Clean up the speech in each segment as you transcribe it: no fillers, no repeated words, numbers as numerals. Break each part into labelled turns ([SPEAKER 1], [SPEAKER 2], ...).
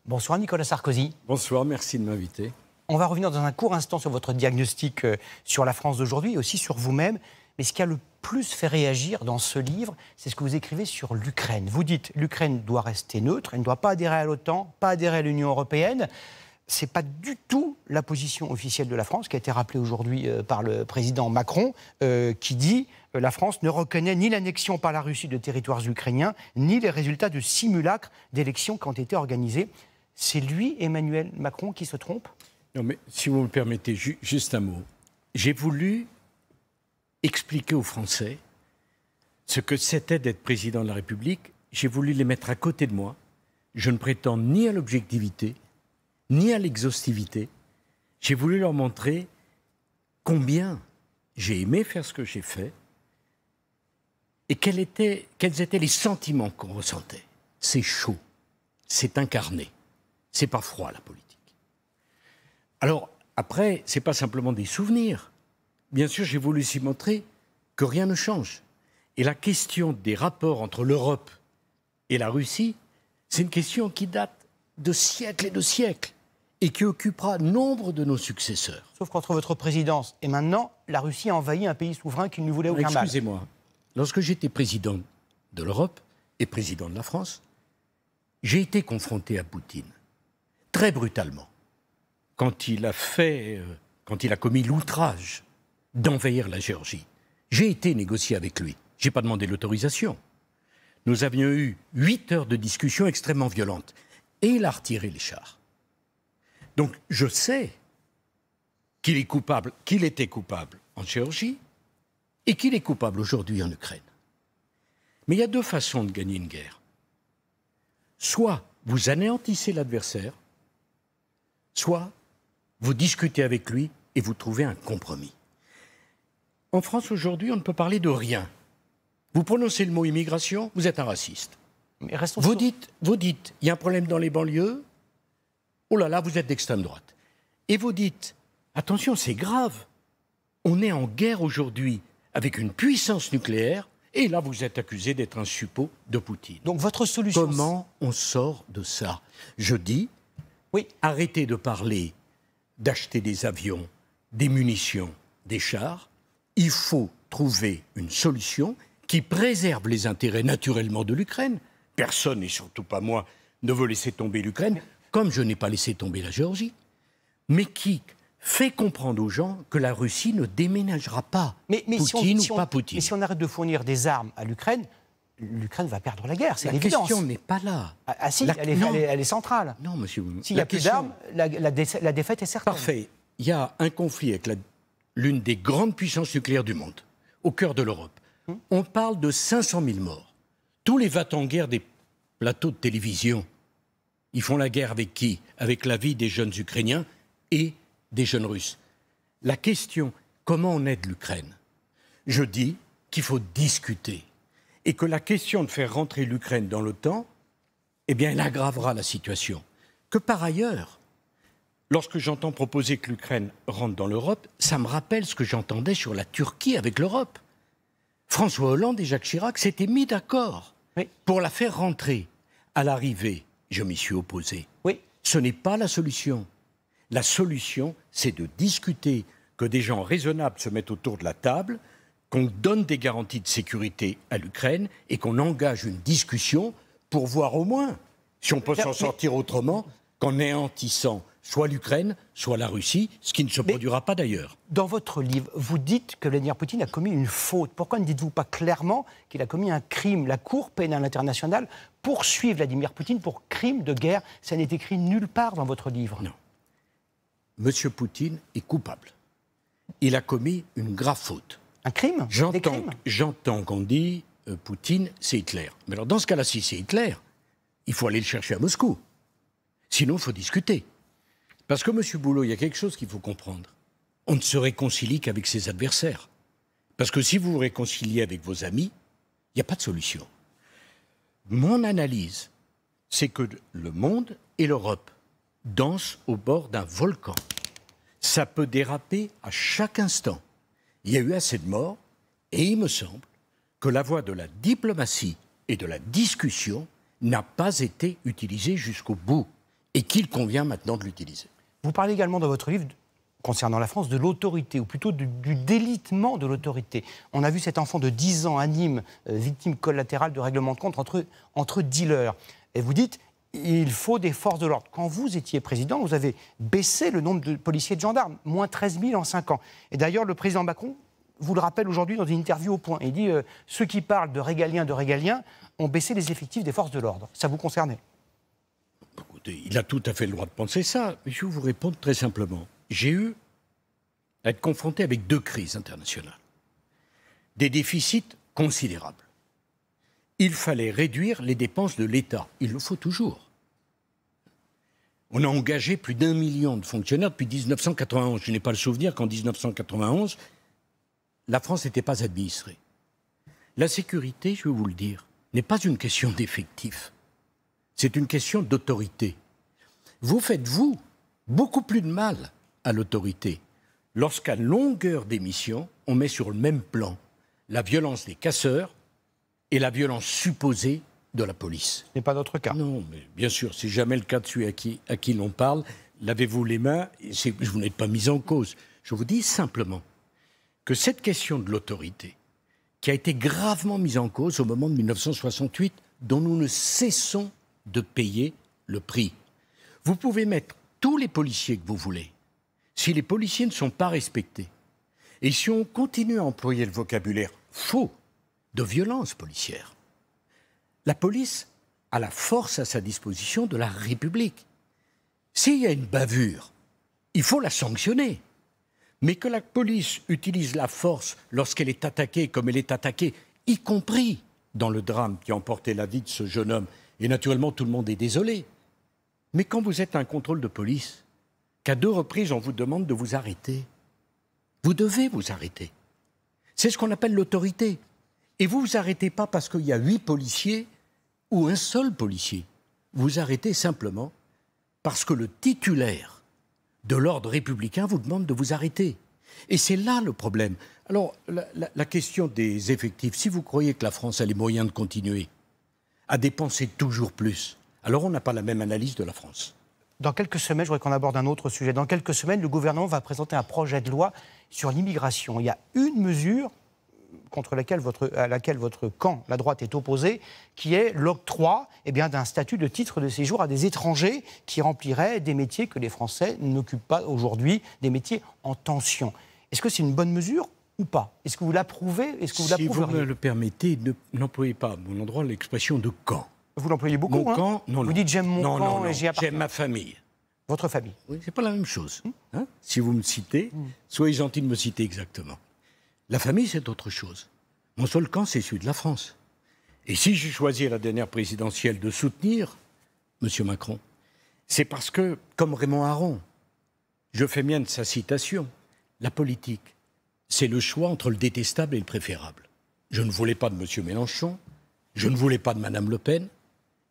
[SPEAKER 1] Bonsoir Nicolas Sarkozy.
[SPEAKER 2] Bonsoir, merci de m'inviter.
[SPEAKER 1] On va revenir dans un court instant sur votre diagnostic sur la France d'aujourd'hui et aussi sur vous-même. Mais ce qui a le plus fait réagir dans ce livre, c'est ce que vous écrivez sur l'Ukraine. Vous dites l'Ukraine doit rester neutre, elle ne doit pas adhérer à l'OTAN, pas adhérer à l'Union européenne. Ce n'est pas du tout la position officielle de la France, qui a été rappelée aujourd'hui par le président Macron, qui dit la France ne reconnaît ni l'annexion par la Russie de territoires ukrainiens, ni les résultats de simulacres d'élections qui ont été organisés. C'est lui, Emmanuel Macron, qui se trompe?
[SPEAKER 2] Non, mais si vous me permettez, juste un mot. J'ai voulu expliquer aux Français ce que c'était d'être président de la République. J'ai voulu les mettre à côté de moi. Je ne prétends ni à l'objectivité, ni à l'exhaustivité. J'ai voulu leur montrer combien j'ai aimé faire ce que j'ai fait et quels étaient les sentiments qu'on ressentait. C'est chaud, c'est incarné, c'est pas froid la politique. Alors, après, ce n'est pas simplement des souvenirs. Bien sûr, j'ai voulu aussi montrer que rien ne change. Et la question des rapports entre l'Europe et la Russie, c'est une question qui date de siècles et de siècles et qui occupera nombre de nos successeurs.
[SPEAKER 1] Sauf qu'entre votre présidence et maintenant, la Russie a envahi un pays souverain qui ne lui voulait aucun mal.
[SPEAKER 2] Excusez-moi, lorsque j'étais président de l'Europe et président de la France, j'ai été confronté à Poutine, très brutalement. Quand il a commis l'outrage d'envahir la Géorgie, j'ai été négocier avec lui. Je n'ai pas demandé l'autorisation. Nous avions eu 8 heures de discussion extrêmement violente. Et il a retiré les chars. Donc je sais qu'il est coupable, qu'il était coupable en Géorgie et qu'il est coupable aujourd'hui en Ukraine. Mais il y a deux façons de gagner une guerre. Soit vous anéantissez l'adversaire, soit vous discutez avec lui et vous trouvez un compromis. En France, aujourd'hui, on ne peut parler de rien. Vous prononcez le mot immigration, vous êtes un raciste.
[SPEAKER 1] Mais
[SPEAKER 2] vous dites, il y a un problème dans les banlieues, oh là là, vous êtes d'extrême droite. Et vous dites, attention, c'est grave. On est en guerre aujourd'hui avec une puissance nucléaire, et là, vous êtes accusé d'être un suppôt de Poutine.
[SPEAKER 1] Donc votre solution...
[SPEAKER 2] Comment on sort de ça? Je dis, oui, arrêtez de parler d'acheter des avions, des munitions, des chars. Il faut trouver une solution qui préserve les intérêts naturellement de l'Ukraine. Personne, et surtout pas moi, ne veut laisser tomber l'Ukraine, comme je n'ai pas laissé tomber la Géorgie, mais qui fait comprendre aux gens que la Russie ne déménagera pas, Poutine ou pas Poutine.
[SPEAKER 1] Mais si on arrête de fournir des armes à l'Ukraine, l'Ukraine va perdre la guerre, c'est l'évidence.
[SPEAKER 2] La question n'est pas là.
[SPEAKER 1] Ah si, elle est centrale.
[SPEAKER 2] Non, monsieur.
[SPEAKER 1] S'il n'y a plus d'armes, la défaite est certaine.
[SPEAKER 2] Parfait. Il y a un conflit avec l'une des grandes puissances nucléaires du monde, au cœur de l'Europe. On parle de 500 000 morts. Tous les va-t-en-guerre des plateaux de télévision, ils font la guerre avec qui? Avec la vie des jeunes Ukrainiens et des jeunes Russes. La question, comment on aide l'Ukraine? Je dis qu'il faut discuter. Et que la question de faire rentrer l'Ukraine dans l'OTAN, eh bien, elle aggravera la situation. Que par ailleurs, lorsque j'entends proposer que l'Ukraine rentre dans l'Europe, ça me rappelle ce que j'entendais sur la Turquie avec l'Europe. François Hollande et Jacques Chirac s'étaient mis d'accord pour la faire rentrer. À l'arrivée, je m'y suis opposé. Oui. Ce n'est pas la solution. La solution, c'est de discuter, que des gens raisonnables se mettent autour de la table, qu'on donne des garanties de sécurité à l'Ukraine et qu'on engage une discussion pour voir au moins si on peut s'en sortir autrement qu'en néantissant soit l'Ukraine, soit la Russie, ce qui ne se produira pas d'ailleurs.
[SPEAKER 1] Dans votre livre, vous dites que Vladimir Poutine a commis une faute. Pourquoi ne dites-vous pas clairement qu'il a commis un crime? La Cour pénale internationale poursuit Vladimir Poutine pour crime de guerre. Ça n'est écrit nulle part dans votre livre.
[SPEAKER 2] Non. Monsieur Poutine est coupable. Il a commis une grave faute.
[SPEAKER 1] Un crime?
[SPEAKER 2] J'entends qu'on dit Poutine, c'est Hitler. Mais alors dans ce cas-là, si c'est Hitler, il faut aller le chercher à Moscou. Sinon, il faut discuter. Parce que, monsieur Boulot, il y a quelque chose qu'il faut comprendre. On ne se réconcilie qu'avec ses adversaires. Parce que si vous vous réconciliez avec vos amis, il n'y a pas de solution. Mon analyse, c'est que le monde et l'Europe dansent au bord d'un volcan. Ça peut déraper à chaque instant. Il y a eu assez de morts, et il me semble que la voie de la diplomatie et de la discussion n'a pas été utilisée jusqu'au bout. et qu'il convient maintenant de l'utiliser.
[SPEAKER 1] Vous parlez également dans votre livre, concernant la France, de l'autorité, ou plutôt du délitement de l'autorité. On a vu cet enfant de 10 ans à Nîmes, victime collatérale de règlement de compte entre dealers. Et vous dites, il faut des forces de l'ordre. Quand vous étiez président, vous avez baissé le nombre de policiers et de gendarmes, moins 13 000 en 5 ans. Et d'ailleurs, le président Macron vous le rappelle aujourd'hui dans une interview au Point. Il dit, ceux qui parlent de régaliens ont baissé les effectifs des forces de l'ordre. Ça vous concernait?
[SPEAKER 2] Écoutez, il a tout à fait le droit de penser ça. Mais je vais vous répondre très simplement. J'ai eu à être confronté avec 2 crises internationales. Des déficits considérables. Il fallait réduire les dépenses de l'État. Il le faut toujours. On a engagé plus d'1 million de fonctionnaires depuis 1991. Je n'ai pas le souvenir qu'en 1991, la France n'était pas administrée. La sécurité, je vais vous le dire, n'est pas une question d'effectifs. C'est une question d'autorité. Vous faites, vous, beaucoup plus de mal à l'autorité lorsqu'à longueur d'émission, on met sur le même plan la violence des casseurs et la violence supposée de la police.
[SPEAKER 1] Ce n'est pas notre cas.
[SPEAKER 2] Non, mais bien sûr, c'est jamais le cas de celui à qui l'on parle. Lavez-vous les mains, vous n'êtes pas mis en cause. Je vous dis simplement que cette question de l'autorité, qui a été gravement mise en cause au moment de 1968, dont nous ne cessons de payer le prix. Vous pouvez mettre tous les policiers que vous voulez. Si les policiers ne sont pas respectés, et si on continue à employer le vocabulaire faux de violence policière, la police a la force à sa disposition de la République. S'il y a une bavure, il faut la sanctionner. Mais que la police utilise la force lorsqu'elle est attaquée comme elle est attaquée, y compris dans le drame qui a emporté la vie de ce jeune homme, et naturellement tout le monde est désolé. Mais quand vous êtes un contrôle de police, qu'à 2 reprises on vous demande de vous arrêter, vous devez vous arrêter. C'est ce qu'on appelle l'autorité. Et vous vous arrêtez pas parce qu'il y a 8 policiers ou un seul policier. Vous arrêtez simplement parce que le titulaire de l'ordre républicain vous demande de vous arrêter. Et c'est là le problème. Alors, la question des effectifs, si vous croyez que la France a les moyens de continuer à dépenser toujours plus, alors on n'a pas la même analyse de la France.
[SPEAKER 1] Dans quelques semaines, je voudrais qu'on aborde un autre sujet. Dans quelques semaines, le gouvernement va présenter un projet de loi sur l'immigration. Il y a une mesure à laquelle votre camp, la droite, est opposé, qui est l'octroi d'un statut de titre de séjour à des étrangers qui rempliraient des métiers que les Français n'occupent pas aujourd'hui, des métiers en tension. Est-ce que c'est une bonne mesure ou pas? Est-ce que vous l'approuvez? Est-ce que vous
[SPEAKER 2] Si vous me le permettez, n'employez pas à mon endroit l'expression de camp.
[SPEAKER 1] Vous l'employez beaucoup,
[SPEAKER 2] mon camp, non,
[SPEAKER 1] vous dites j'aime mon camp et j'y appartiens.
[SPEAKER 2] J'aime ma famille.
[SPEAKER 1] Votre famille.
[SPEAKER 2] Oui, c'est pas la même chose. Hein? Si vous me citez, soyez gentil de me citer exactement. La famille, c'est autre chose. Mon seul camp, c'est celui de la France. Et si j'ai choisi à la dernière présidentielle de soutenir M. Macron, c'est parce que, comme Raymond Aron, je fais mienne sa citation, la politique, c'est le choix entre le détestable et le préférable. Je ne voulais pas de M. Mélenchon, je ne voulais pas de Mme Le Pen,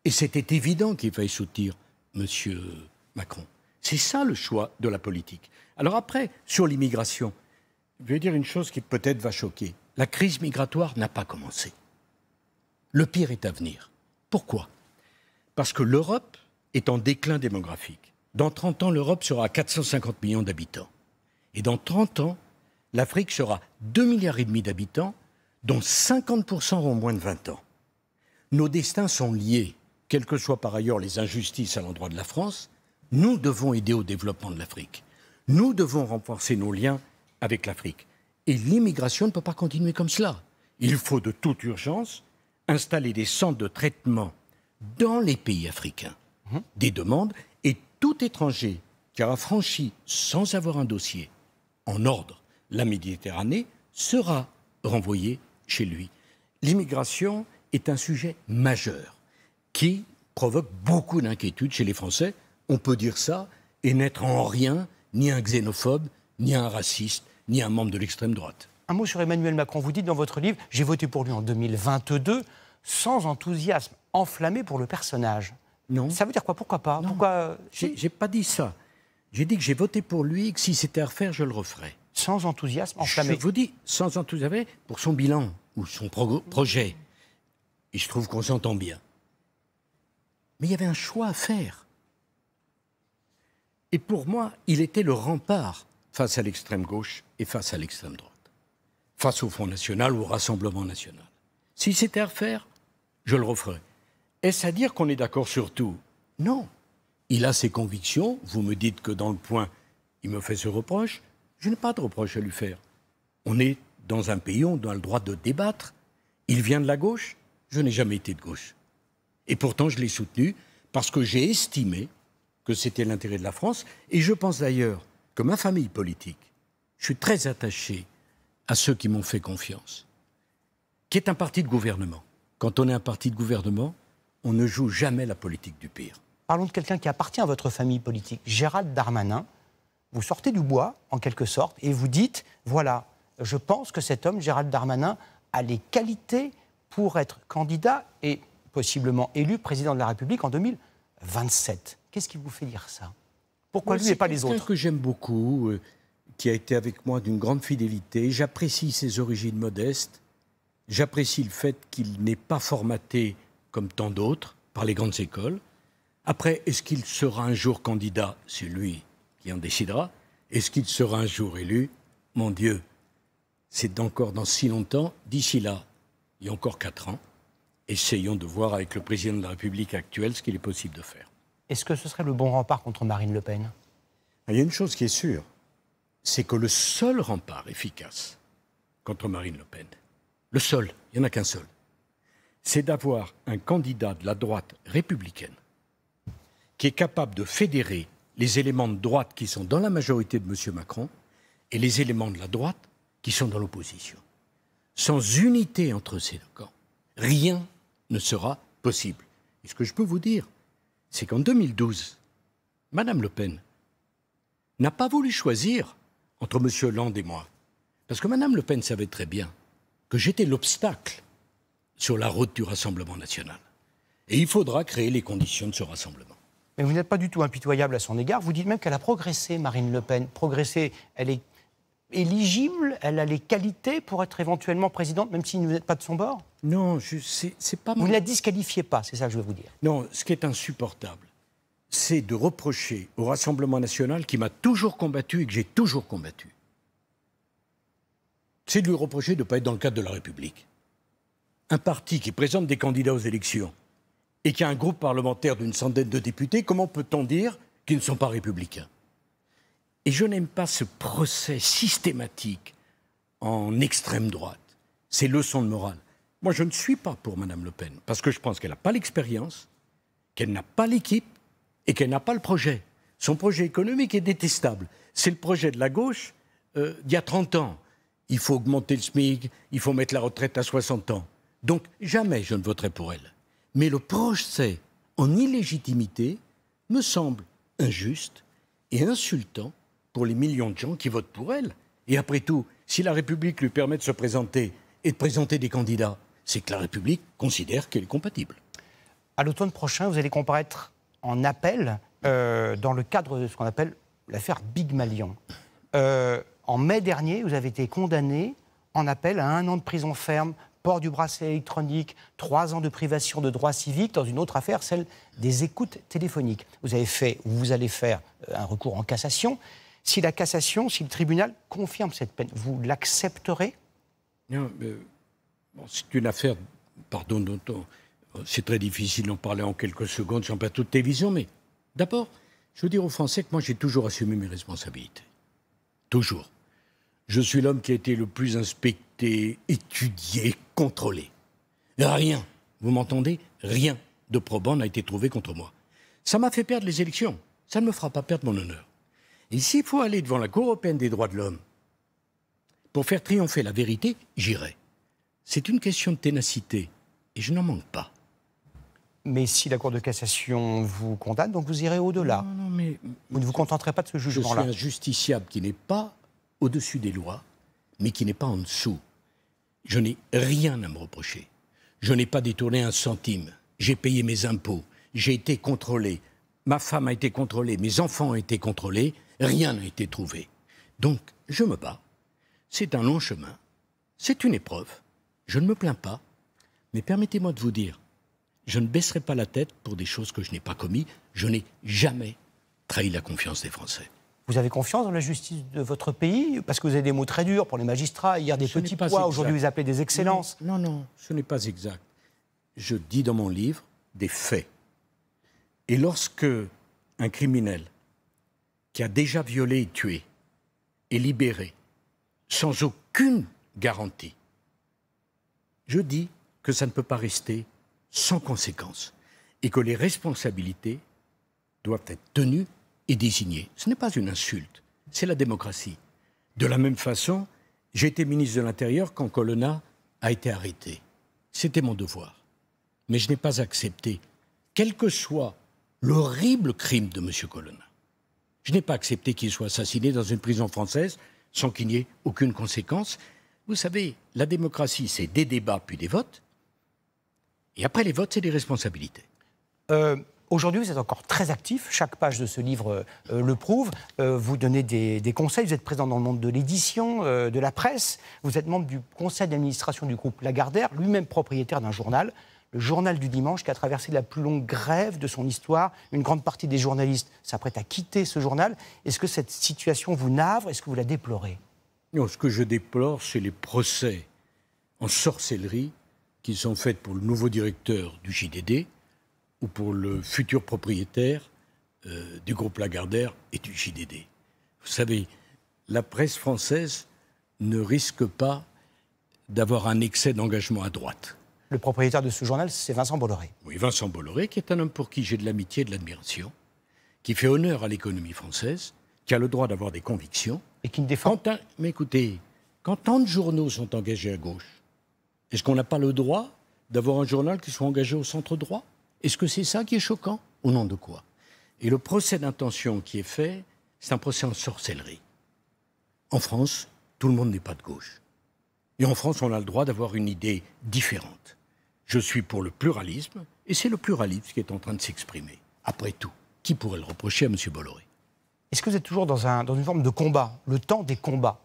[SPEAKER 2] et c'était évident qu'il fallait soutenir M. Macron. C'est ça le choix de la politique. Alors après, sur l'immigration, je vais dire une chose qui peut-être va choquer. La crise migratoire n'a pas commencé. Le pire est à venir. Pourquoi? Parce que l'Europe est en déclin démographique. Dans 30 ans, l'Europe sera à 450 millions d'habitants. Et dans 30 ans, l'Afrique sera 2,5 milliards d'habitants, dont 50% auront moins de 20 ans. Nos destins sont liés, quelles que soient par ailleurs les injustices à l'endroit de la France. Nous devons aider au développement de l'Afrique. Nous devons renforcer nos liens avec l'Afrique. Et l'immigration ne peut pas continuer comme cela. Il faut de toute urgence installer des centres de traitement dans les pays africains des demandes, et tout étranger qui aura franchi sans avoir un dossier en ordre la Méditerranée sera renvoyé chez lui. L'immigration est un sujet majeur qui provoque beaucoup d'inquiétudes chez les Français. On peut dire ça et n'être en rien ni un xénophobe, ni un raciste, ni un membre de l'extrême droite.
[SPEAKER 1] Un mot sur Emmanuel Macron. Vous dites dans votre livre, j'ai voté pour lui en 2022, sans enthousiasme, enflammé pour le personnage.
[SPEAKER 2] Non.
[SPEAKER 1] Ça veut dire quoi? Pourquoi pas? Pourquoi...
[SPEAKER 2] J'ai pas dit ça. J'ai dit que j'ai voté pour lui et que si c'était à refaire, je le referais.
[SPEAKER 1] Sans enthousiasme, enflammé.
[SPEAKER 2] Je vous dis, sans enthousiasme, pour son bilan ou son projet. Et je trouve qu'on s'entend bien. Mais il y avait un choix à faire. Et pour moi, il était le rempart face à l'extrême gauche et face à l'extrême droite. Face au Front National ou au Rassemblement National. Si c'était à refaire, je le referais. Est-ce à dire qu'on est d'accord sur tout? Non. Il a ses convictions. Vous me dites que dans le point, il me fait ce reproche. Je n'ai pas de reproche à lui faire. On est dans un pays où on a le droit de débattre. Il vient de la gauche. Je n'ai jamais été de gauche. Et pourtant, je l'ai soutenu parce que j'ai estimé que c'était l'intérêt de la France. Et je pense d'ailleurs que ma famille politique, je suis très attaché à ceux qui m'ont fait confiance, qui est un parti de gouvernement. Quand on est un parti de gouvernement, on ne joue jamais la politique du pire.
[SPEAKER 1] Parlons de quelqu'un qui appartient à votre famille politique, Gérald Darmanin. Vous sortez du bois, en quelque sorte, et vous dites, voilà, je pense que cet homme, Gérald Darmanin, a les qualités pour être candidat et possiblement élu président de la République en 2027. Qu'est-ce qui vous fait dire ça? Pourquoi lui et pas les autres?
[SPEAKER 2] C'est quelqu'un que j'aime beaucoup, qui a été avec moi d'une grande fidélité. J'apprécie ses origines modestes. J'apprécie le fait qu'il n'est pas formaté comme tant d'autres par les grandes écoles. Après, est-ce qu'il sera un jour candidat? C'est lui qui en décidera. Est-ce qu'il sera un jour élu? Mon Dieu, c'est encore dans si longtemps. D'ici là, il y a encore 4 ans. Essayons de voir avec le président de la République actuel ce qu'il est possible de faire.
[SPEAKER 1] Est-ce que ce serait le bon rempart contre Marine Le Pen?
[SPEAKER 2] Il y a une chose qui est sûre, c'est que le seul rempart efficace contre Marine Le Pen, le seul, il n'y en a qu'un seul, c'est d'avoir un candidat de la droite républicaine qui est capable de fédérer les éléments de droite qui sont dans la majorité de M. Macron et les éléments de la droite qui sont dans l'opposition. Sans unité entre ces deux camps, rien ne sera possible. Et ce que je peux vous dire, c'est qu'en 2012, Mme Le Pen n'a pas voulu choisir entre M. Hollande et moi. Parce que Mme Le Pen savait très bien que j'étais l'obstacle sur la route du Rassemblement national. Et il faudra créer les conditions de ce rassemblement.
[SPEAKER 1] Mais vous n'êtes pas du tout impitoyable à son égard. Vous dites même qu'elle a progressé, Marine Le Pen. Progressé, elle est éligible, elle a les qualités pour être éventuellement présidente, même si vous n'êtes pas de son bord?
[SPEAKER 2] Non, c'est pas...
[SPEAKER 1] Vous ne la disqualifiez pas, c'est ça que je veux vous dire.
[SPEAKER 2] Non, ce qui est insupportable, c'est de reprocher au Rassemblement national qui m'a toujours combattu et que j'ai toujours combattu. C'est de lui reprocher de ne pas être dans le cadre de la République. Un parti qui présente des candidats aux élections et qui a un groupe parlementaire d'une centaine de députés, comment peut-on dire qu'ils ne sont pas républicains? Et je n'aime pas ce procès systématique en extrême droite, ces leçons de morale. Moi, je ne suis pas pour Mme Le Pen, parce que je pense qu'elle n'a pas l'expérience, qu'elle n'a pas l'équipe et qu'elle n'a pas le projet. Son projet économique est détestable. C'est le projet de la gauche d'il y a 30 ans. Il faut augmenter le SMIC, il faut mettre la retraite à 60 ans. Donc, jamais je ne voterai pour elle. Mais le procès en illégitimité me semble injuste et insultant pour les millions de gens qui votent pour elle. Et après tout, si la République lui permet de se présenter et de présenter des candidats, c'est que la République considère qu'elle est compatible.
[SPEAKER 1] À l'automne prochain, vous allez comparaître en appel dans le cadre de ce qu'on appelle l'affaire Big Malion. En mai dernier, vous avez été condamné en appel à 1 an de prison ferme, port du bracelet électronique, 3 ans de privation de droits civiques dans une autre affaire, celle des écoutes téléphoniques. Vous allez faire un recours en cassation. Si la cassation, si le tribunal confirme cette peine, vous l'accepterez?
[SPEAKER 2] Non, c'est une affaire, pardon, c'est très difficile d'en parler en quelques secondes sur un plateau de télévision, mais d'abord, je veux dire aux Français que moi j'ai toujours assumé mes responsabilités. Toujours. Je suis l'homme qui a été le plus inspecté, étudié, contrôlé. Rien, vous m'entendez? Rien de probant n'a été trouvé contre moi. Ça m'a fait perdre les élections. Ça ne me fera pas perdre mon honneur. Et s'il faut aller devant la Cour européenne des droits de l'homme pour faire triompher la vérité, j'irai. C'est une question de ténacité. Et je n'en manque pas.
[SPEAKER 1] Mais si la Cour de cassation vous condamne, donc vous irez au-delà.
[SPEAKER 2] Non, mais
[SPEAKER 1] vous ne vous contenterez pas de ce jugement-là.
[SPEAKER 2] Je suis un justiciable qui n'est pas au-dessus des lois, mais qui n'est pas en dessous. Je n'ai rien à me reprocher. Je n'ai pas détourné un centime. J'ai payé mes impôts. J'ai été contrôlé. Ma femme a été contrôlée. Mes enfants ont été contrôlés. Rien n'a été trouvé. Donc, je me bats. C'est un long chemin. C'est une épreuve. Je ne me plains pas. Mais permettez-moi de vous dire, je ne baisserai pas la tête pour des choses que je n'ai pas commises. Je n'ai jamais trahi la confiance des Français.
[SPEAKER 1] Vous avez confiance dans la justice de votre pays? Parce que vous avez des mots très durs pour les magistrats. Hier, des petits pois. Aujourd'hui, vous appelez des excellences.
[SPEAKER 2] Non, non, ce n'est pas exact. Je dis dans mon livre des faits. Et lorsque un criminel qui a déjà violé et tué est libéré sans aucune garantie, je dis que ça ne peut pas rester sans conséquence et que les responsabilités doivent être tenues et désignées. Ce n'est pas une insulte, c'est la démocratie. De la même façon, j'ai été ministre de l'Intérieur quand Colonna a été arrêté. C'était mon devoir. Mais je n'ai pas accepté, quel que soit l'horrible crime de M. Colonna, je n'ai pas accepté qu'il soit assassiné dans une prison française sans qu'il n'y ait aucune conséquence. Vous savez, la démocratie, c'est des débats puis des votes. Et après les votes, c'est des responsabilités.
[SPEAKER 1] Aujourd'hui, vous êtes encore très actif. Chaque page de ce livre le prouve. Vous donnez des conseils. Vous êtes présent dans le monde de l'édition, de la presse. Vous êtes membre du conseil d'administration du groupe Lagardère, lui-même propriétaire d'un journal, le Journal du Dimanche, qui a traversé la plus longue grève de son histoire. Une grande partie des journalistes s'apprêtent à quitter ce journal. Est-ce que cette situation vous navre? Est-ce que vous la déplorez?
[SPEAKER 2] Non, ce que je déplore, c'est les procès en sorcellerie qui sont faits pour le nouveau directeur du JDD ou pour le futur propriétaire du groupe Lagardère et du JDD. Vous savez, la presse française ne risque pas d'avoir un excès d'engagement à droite.
[SPEAKER 1] Le propriétaire de ce journal, c'est Vincent Bolloré.
[SPEAKER 2] Oui, Vincent Bolloré, qui est un homme pour qui j'ai de l'amitié et de l'admiration, qui fait honneur à l'économie française, qui a le droit d'avoir des convictions.
[SPEAKER 1] Et qui ne défend...
[SPEAKER 2] Mais écoutez, quand tant de journaux sont engagés à gauche, est-ce qu'on n'a pas le droit d'avoir un journal qui soit engagé au centre droit? Est-ce que c'est ça qui est choquant? Au nom de quoi? Et le procès d'intention qui est fait, c'est un procès en sorcellerie. En France, tout le monde n'est pas de gauche. Et en France, on a le droit d'avoir une idée différente. Je suis pour le pluralisme, et c'est le pluralisme qui est en train de s'exprimer. Après tout, qui pourrait le reprocher à M. Bolloré?
[SPEAKER 1] Est-ce que vous êtes toujours dans une forme de combat, le temps des combats?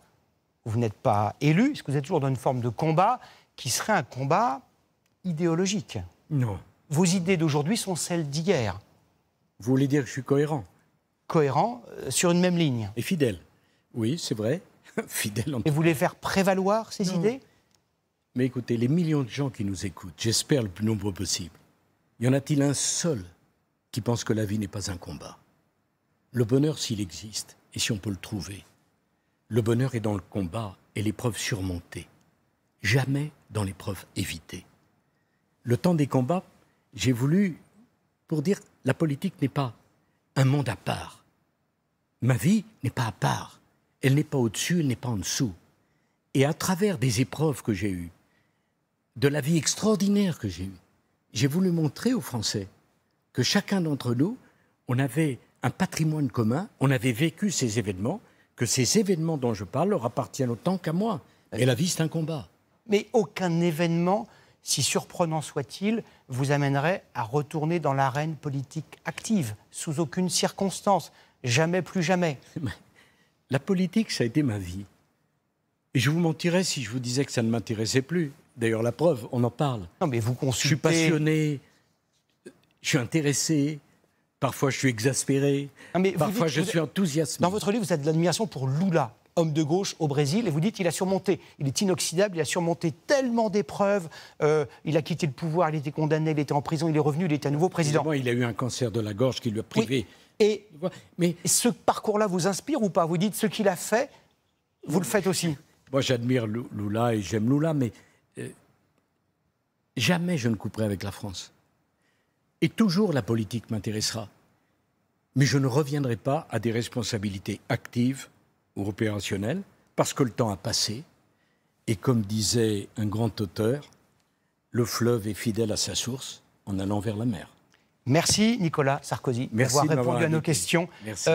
[SPEAKER 1] Vous n'êtes pas élu, est-ce que vous êtes toujours dans une forme de combat qui serait un combat idéologique?
[SPEAKER 2] Non.
[SPEAKER 1] Vos idées d'aujourd'hui sont celles d'hier.
[SPEAKER 2] Vous voulez dire que je suis cohérent?
[SPEAKER 1] Cohérent, sur une même ligne.
[SPEAKER 2] Et fidèle. Oui, c'est vrai. Fidèle.
[SPEAKER 1] Et vous voulez faire prévaloir ces idées?
[SPEAKER 2] Mais écoutez, les millions de gens qui nous écoutent, j'espère le plus nombreux possible, y en a-t-il un seul qui pense que la vie n'est pas un combat? Le bonheur, s'il existe, et si on peut le trouver, le bonheur est dans le combat et l'épreuve surmontée, jamais dans l'épreuve évitée. Le temps des combats, j'ai voulu, pour dire, la politique n'est pas un monde à part. Ma vie n'est pas à part. Elle n'est pas au-dessus, elle n'est pas en dessous. Et à travers des épreuves que j'ai eues, de la vie extraordinaire que j'ai eue, j'ai voulu montrer aux Français que chacun d'entre nous, on avait un patrimoine commun, on avait vécu ces événements, que ces événements dont je parle leur appartiennent autant qu'à moi. Et la vie, c'est un combat.
[SPEAKER 1] Mais aucun événement, si surprenant soit-il, vous amènerait à retourner dans l'arène politique active, sous aucune circonstance, jamais plus jamais.
[SPEAKER 2] La politique, ça a été ma vie. Et je vous mentirais si je vous disais que ça ne m'intéressait plus. D'ailleurs, la preuve, on en parle.
[SPEAKER 1] Non, mais vous consultez...
[SPEAKER 2] Je suis passionné, je suis intéressé, parfois je suis exaspéré, parfois je suis enthousiasmé.
[SPEAKER 1] Dans votre livre, vous avez de l'admiration pour Lula, homme de gauche au Brésil, et vous dites qu'il a surmonté, il est inoxydable, il a surmonté tellement d'épreuves, il a quitté le pouvoir, il était condamné, il était en prison, il est revenu, il est à nouveau président.
[SPEAKER 2] Il a eu un cancer de la gorge qui lui a privé...
[SPEAKER 1] Oui. Et ce parcours-là vous inspire ou pas? Vous dites ce qu'il a fait, vous le faites aussi.
[SPEAKER 2] Moi, j'admire Lula et j'aime Lula, mais jamais je ne couperai avec la France. Et toujours la politique m'intéressera. Mais je ne reviendrai pas à des responsabilités actives ou opérationnelles, parce que le temps a passé. Et comme disait un grand auteur, le fleuve est fidèle à sa source en allant vers la mer.
[SPEAKER 1] Merci Nicolas Sarkozy d'avoir répondu à nos questions.
[SPEAKER 2] Merci.